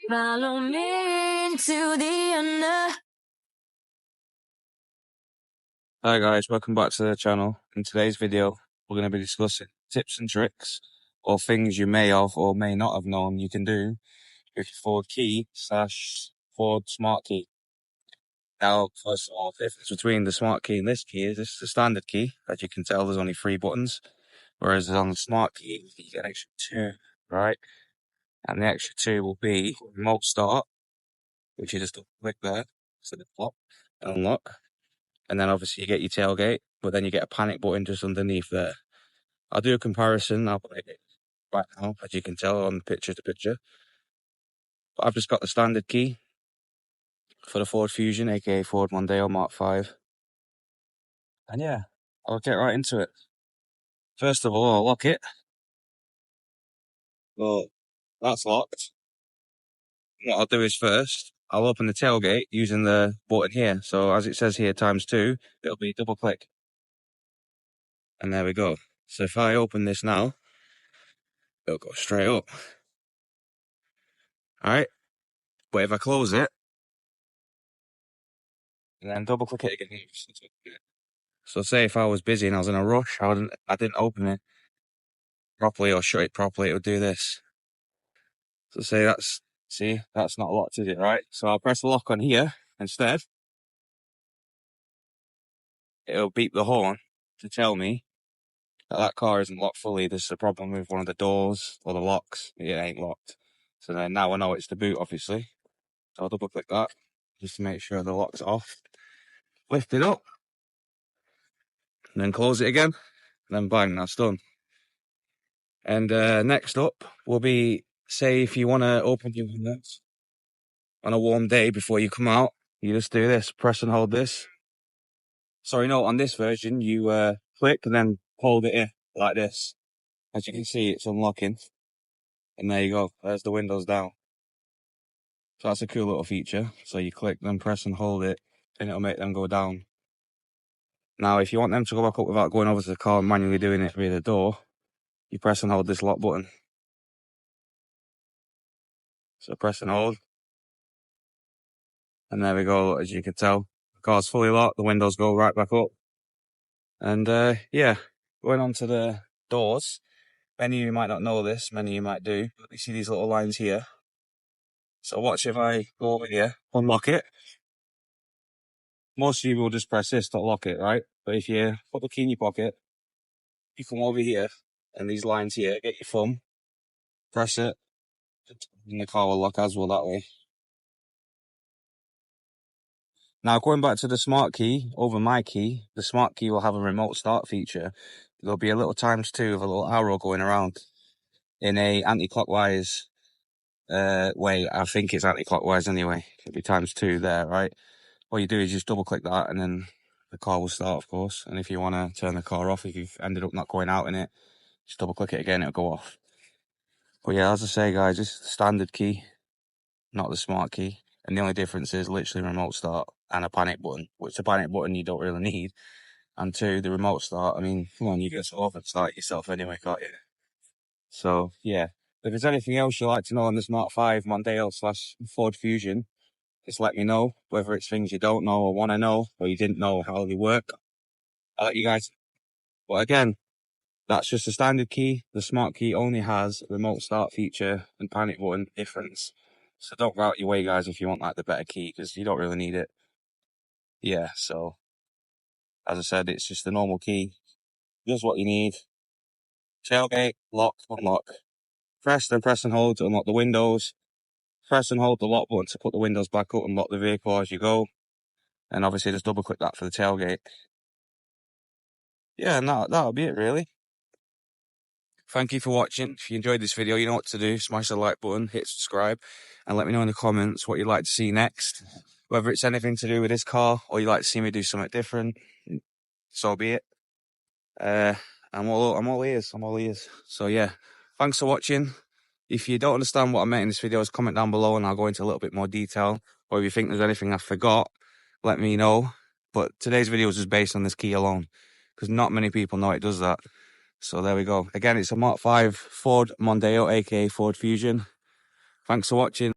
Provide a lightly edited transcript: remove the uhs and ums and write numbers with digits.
Follow me into the unknown. Hi guys, welcome back to the channel. In today's video, we're going to be discussing tips and tricks or things you may have or may not have known you can do with your Ford key / Ford smart key. Now, first of all, the difference between the smart key and this key is this is the standard key. As you can tell, there's only 3 buttons, whereas on the smart key, you get an extra 2, right? And the extra 2 will be remote start, which you just click there, so the pop and unlock. And then obviously you get your tailgate, but then you get a panic button just underneath there. I'll do a comparison. I'll put it right now, as you can tell on picture to picture. But I've just got the standard key for the Ford Fusion, aka Ford Mondeo Mark 5. And yeah, I'll get right into it. First of all, I'll lock it. Well, that's locked. What I'll do is first, I'll open the tailgate using the button here. So as it says here, ×2, it'll be double click. And there we go. So if I open this now, it'll go straight up. Alright? But if I close it, and then double click it again. So say if I was busy and I was in a rush, I didn't open it properly or shut it properly, it would do this. So see, that's not locked, is it, right? So I'll press the lock on here instead. It'll beep the horn to tell me that car isn't locked fully. There's a problem with one of the doors or the locks. It ain't locked. So then now I know it's the boot, obviously. So I'll double click that just to make sure the lock's off. Lift it up. And then close it again. And then bang, that's done. And next up will be, say if you want to open your windows on a warm day before you come out, you just do this, press and hold this. Sorry, no, on this version, you click and then hold it here, like this. As you can see, it's unlocking. And there you go, there's the windows down. So that's a cool little feature. So you click, then press and hold it, and it'll make them go down. Now, if you want them to go back up without going over to the car and manually doing it via the door, you press and hold this lock button. So press and hold. And there we go, as you can tell. The car's fully locked, the windows go right back up. And yeah, going on to the doors. Many of you might not know this, many of you might do, but you see these little lines here. So watch if I go over here, unlock it. Most of you will just press this to lock it, right? But if you put the key in your pocket, you come over here, and these lines here, get your thumb, press it, and the car will lock as well that way. Now, going back to the smart key, over my key, the smart key will have a remote start feature. There'll be a little ×2 with a little arrow going around in a anti-clockwise way. I think it's anti-clockwise anyway. It'll be ×2 there, right? What you do is just double click that and then the car will start, of course. And if you want to turn the car off, if you've ended up not going out in it, just double click it again, it'll go off. But yeah, as I say, guys, this is the standard key, not the smart key. And the only difference is literally remote start and a panic button, which the panic button you don't really need. And 2, the remote start, I mean, come on, you can sort of start it yourself anyway, can't you? So, yeah. If there's anything else you'd like to know on this Mark 5 Mondeo / Ford Fusion, just let me know, whether it's things you don't know or want to know, or you didn't know how they work. I'll let you guys. But again, that's just a standard key. The smart key only has a remote start feature and panic button difference. So don't go out your way, guys, if you want like the better key, because you don't really need it. Yeah, so as I said, it's just the normal key. Just what you need. Tailgate, lock, unlock. Press and hold to unlock the windows. Press and hold the lock button to put the windows back up and lock the vehicle as you go. And obviously just double click that for the tailgate. Yeah, and that'll be it really. Thank you for watching. If you enjoyed this video, you know what to do. Smash the like button, hit subscribe, and let me know in the comments what you'd like to see next. Whether it's anything to do with this car, or you'd like to see me do something different, so be it. I'm all ears. So yeah, thanks for watching. If you don't understand what I meant in this video, just comment down below and I'll go into a little bit more detail. Or if you think there's anything I forgot, let me know. But today's video is just based on this key alone, because not many people know it does that. So there we go. Again, it's a Mark 5 Ford Mondeo, aka Ford Fusion. Thanks for watching.